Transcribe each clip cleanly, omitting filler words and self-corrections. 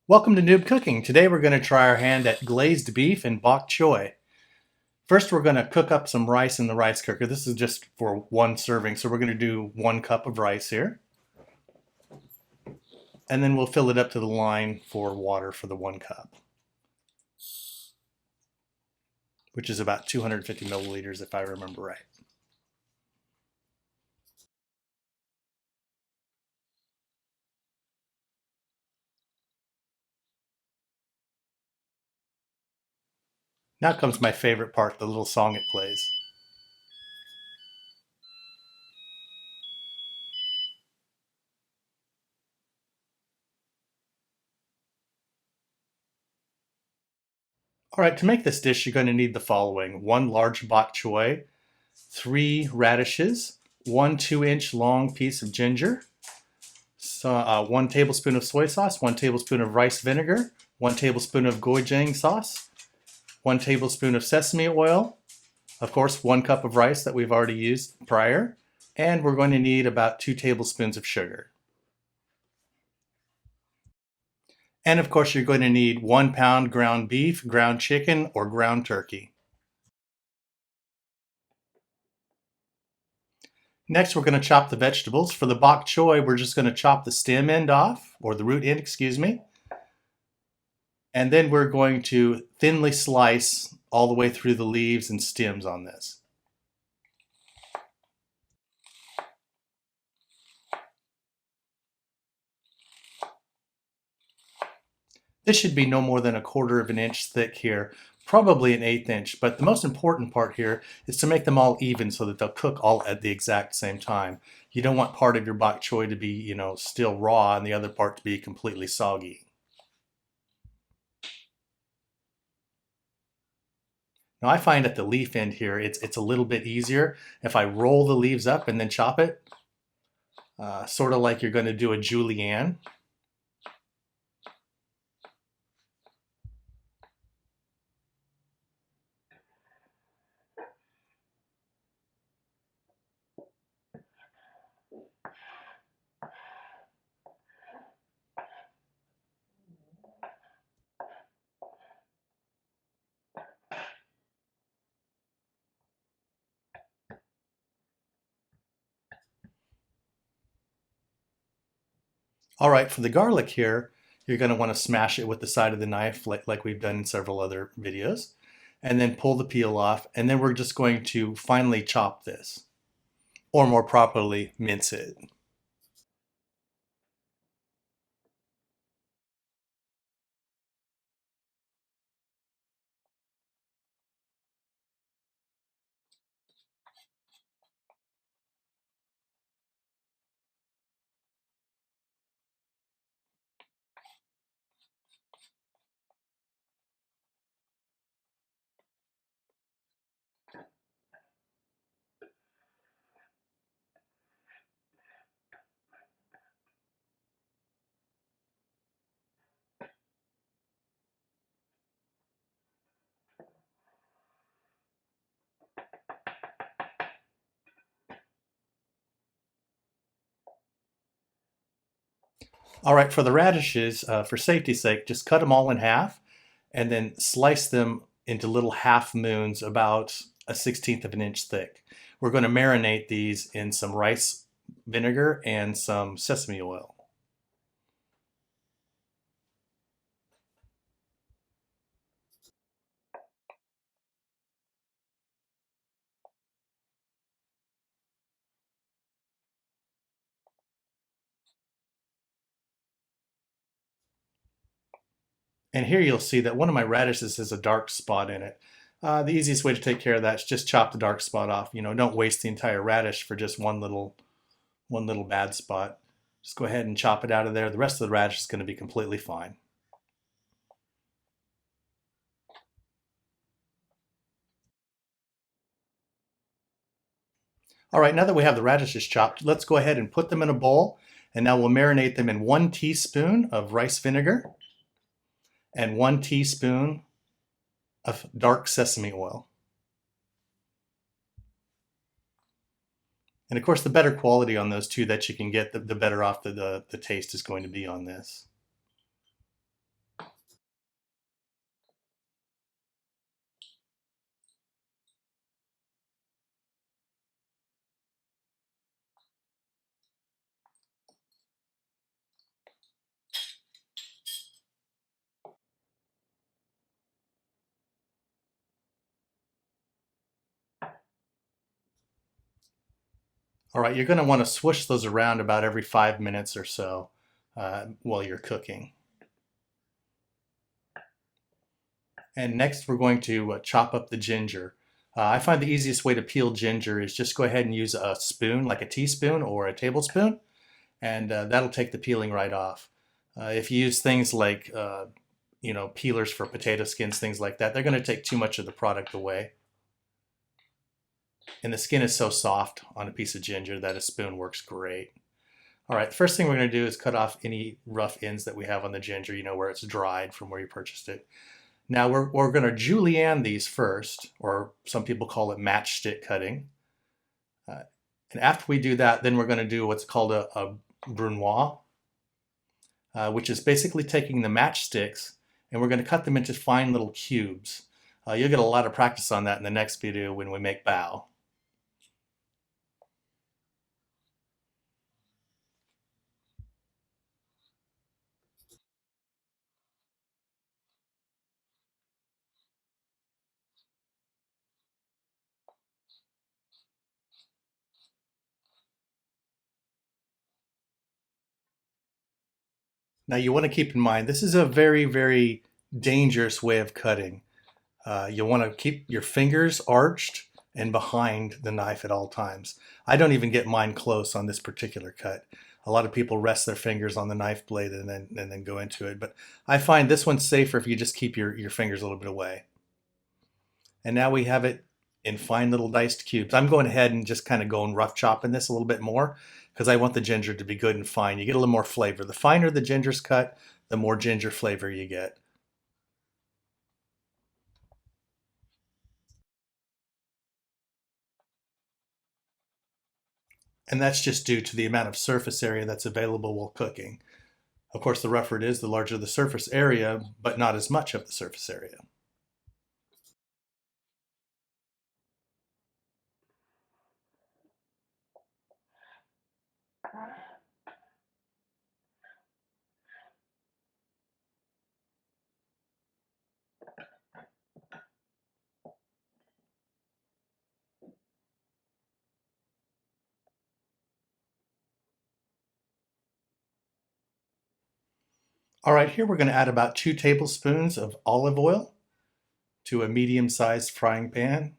Welcome to Noob Cooking. Today we're going to try our hand at glazed beef and bok choy. First we're going to cook up some rice in the rice cooker. This is just for one serving, so we're going to do 1 cup of rice here. And then we'll fill it up to the line for water for the 1 cup, which is about 250 milliliters if I remember right. Now comes my favorite part, the little song it plays. All right, to make this dish, you're going to need the following: 1 large bok choy, 3 radishes, 1 2-inch long piece of ginger, 1 tablespoon of soy sauce, 1 tablespoon of rice vinegar, 1 tablespoon of gochujang sauce, 1 tablespoon of sesame oil, of course 1 cup of rice that we've already used prior, and we're going to need about 2 tablespoons of sugar. And of course you're going to need 1 pound ground beef, ground chicken, or ground turkey. Next, we're going to chop the vegetables. For the bok choy, we're just going to chop the stem end off, or the root end, excuse me. And then we're going to thinly slice all the way through the leaves and stems on this. This should be no more than 1/4 of an inch thick here, probably an 1/8 inch, but the most important part here is to make them all even so that they'll cook all at the exact same time. You don't want part of your bok choy to be, still raw and the other part to be completely soggy. Now I find at the leaf end here, it's a little bit easier if I roll the leaves up and then chop it, sort of like you're going to do a julienne. All right, for the garlic here, you're going to want to smash it with the side of the knife like we've done in several other videos, and then pull the peel off, and then we're just going to finely chop this, or more properly, mince it. All right, for the radishes, for safety's sake, just cut them all in half and then slice them into little half moons about 1/16 of an inch thick. We're going to marinate these in some rice vinegar and some sesame oil. And here you'll see that one of my radishes has a dark spot in it. The easiest way to take care of that is just chop the dark spot off. Don't waste the entire radish for just one little bad spot. Just go ahead and chop it out of there. The rest of the radish is going to be completely fine. All right, now that we have the radishes chopped, let's go ahead and put them in a bowl. And now we'll marinate them in 1 teaspoon of rice vinegar and 1 teaspoon of dark sesame oil. And of course, the better quality on those two that you can get, the better off the taste is going to be on this. All right, you're going to want to swoosh those around about every 5 minutes or so while you're cooking. And next we're going to chop up the ginger. I find the easiest way to peel ginger is just go ahead and use a spoon, like a teaspoon or a tablespoon, and that'll take the peeling right off. If you use things like, peelers for potato skins, things like that, they're going to take too much of the product away. And the skin is so soft on a piece of ginger that a spoon works great. All right, the first thing we're going to do is cut off any rough ends that we have on the ginger, where it's dried from where you purchased it. Now we're going to julienne these first, or some people call it matchstick cutting. And after we do that, then we're going to do what's called a brunoise, which is basically taking the matchsticks and we're going to cut them into fine little cubes. You'll get a lot of practice on that in the next video when we make bao. Now you want to keep in mind, this is a very, very dangerous way of cutting. You'll want to keep your fingers arched and behind the knife at all times. I don't even get mine close on this particular cut. A lot of people rest their fingers on the knife blade and then go into it. But I find this one's safer if you just keep your fingers a little bit away. And now we have it in fine little diced cubes. I'm going ahead and just kind of going rough chopping this a little bit more because I want the ginger to be good and fine. You get a little more flavor. The finer the ginger's cut, the more ginger flavor you get. And that's just due to the amount of surface area that's available while cooking. Of course, the rougher it is, the larger the surface area, but not as much of the surface area. All right, here we're going to add about 2 tablespoons of olive oil to a medium-sized frying pan.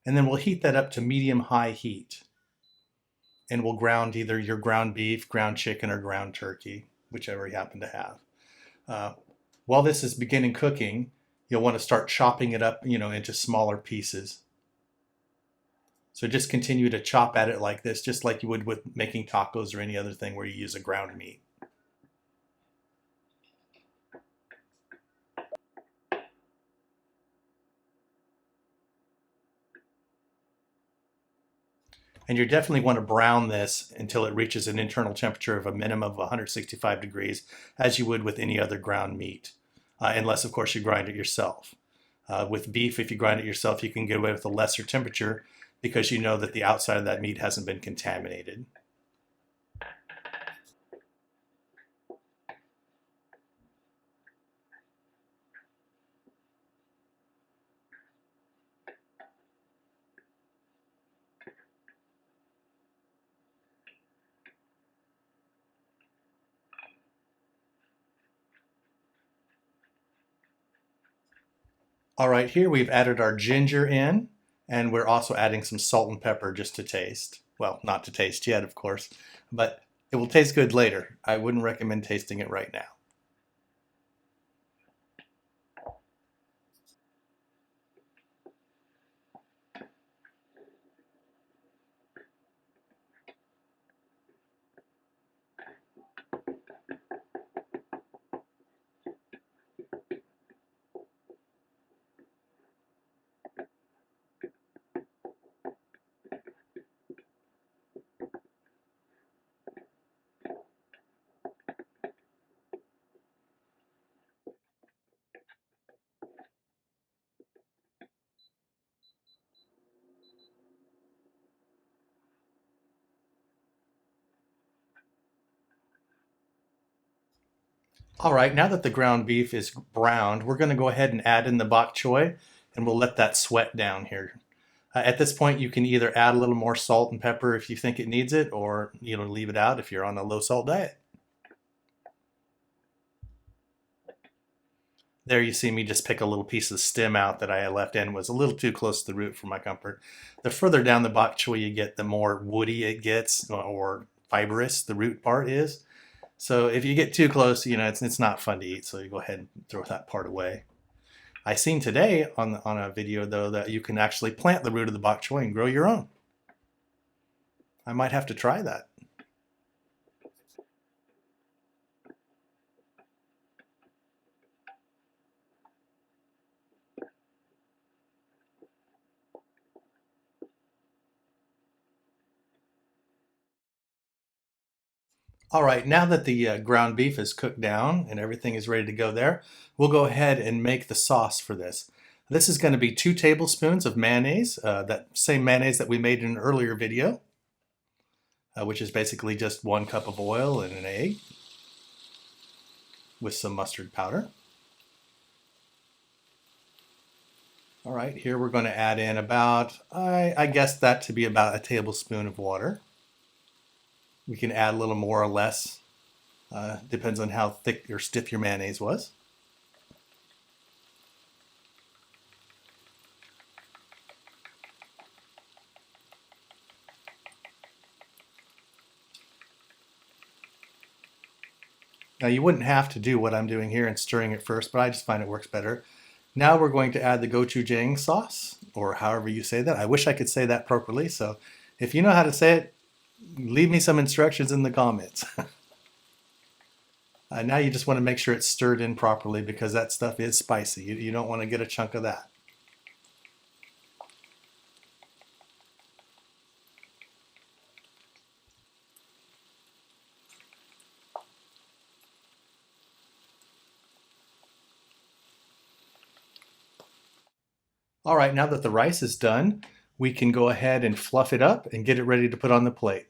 And then we'll heat that up to medium-high heat. And we'll ground either your ground beef, ground chicken, or ground turkey, whichever you happen to have. Uh, while this is beginning cooking, you'll want to start chopping it up, into smaller pieces. So just continue to chop at it like this, just like you would with making tacos or any other thing where you use a ground meat. And you definitely want to brown this until it reaches an internal temperature of a minimum of 165 degrees, as you would with any other ground meat, unless, of course, you grind it yourself. With beef, if you grind it yourself, you can get away with a lesser temperature because you know that the outside of that meat hasn't been contaminated. All right, here we've added our ginger in, and we're also adding some salt and pepper just to taste. Well, not to taste yet, of course, but it will taste good later. I wouldn't recommend tasting it right now. All right, now that the ground beef is browned, we're going to go ahead and add in the bok choy, and we'll let that sweat down here. At this point, you can either add a little more salt and pepper if you think it needs it, or leave it out if you're on a low salt diet. There you see me just pick a little piece of the stem out that I left in. It was a little too close to the root for my comfort. The further down the bok choy you get, the more woody it gets, or fibrous the root part is. So if you get too close, it's not fun to eat. So you go ahead and throw that part away. I seen today on a video though that you can actually plant the root of the bok choy and grow your own. I might have to try that. All right, now that the ground beef is cooked down and everything is ready to go there, we'll go ahead and make the sauce for this. This is going to be 2 tablespoons of mayonnaise, that same mayonnaise that we made in an earlier video, which is basically just 1 cup of oil and an egg with some mustard powder. All right, here we're going to add in about, I guess that to be about a tablespoon of water. We can add a little more or less, depends on how thick or stiff your mayonnaise was. Now you wouldn't have to do what I'm doing here and stirring it first, but I just find it works better. Now we're going to add the gochujang sauce, or however you say that. I wish I could say that properly, so if you know how to say it, leave me some instructions in the comments. Now you just want to make sure it's stirred in properly because that stuff is spicy. You don't want to get a chunk of that. All right, now that the rice is done, we can go ahead and fluff it up and get it ready to put on the plate.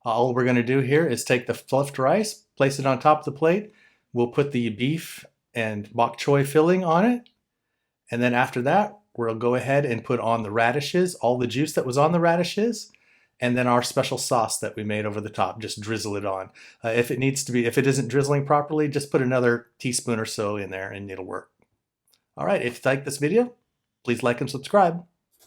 All we're going to do here is take the fluffed rice, place it on top of the plate. We'll put the beef and bok choy filling on it. And then after that, we'll go ahead and put on the radishes, all the juice that was on the radishes, and then our special sauce that we made over the top. Just drizzle it on. If it isn't drizzling properly, just put another teaspoon or so in there and it'll work. All right, if you like this video, please like and subscribe.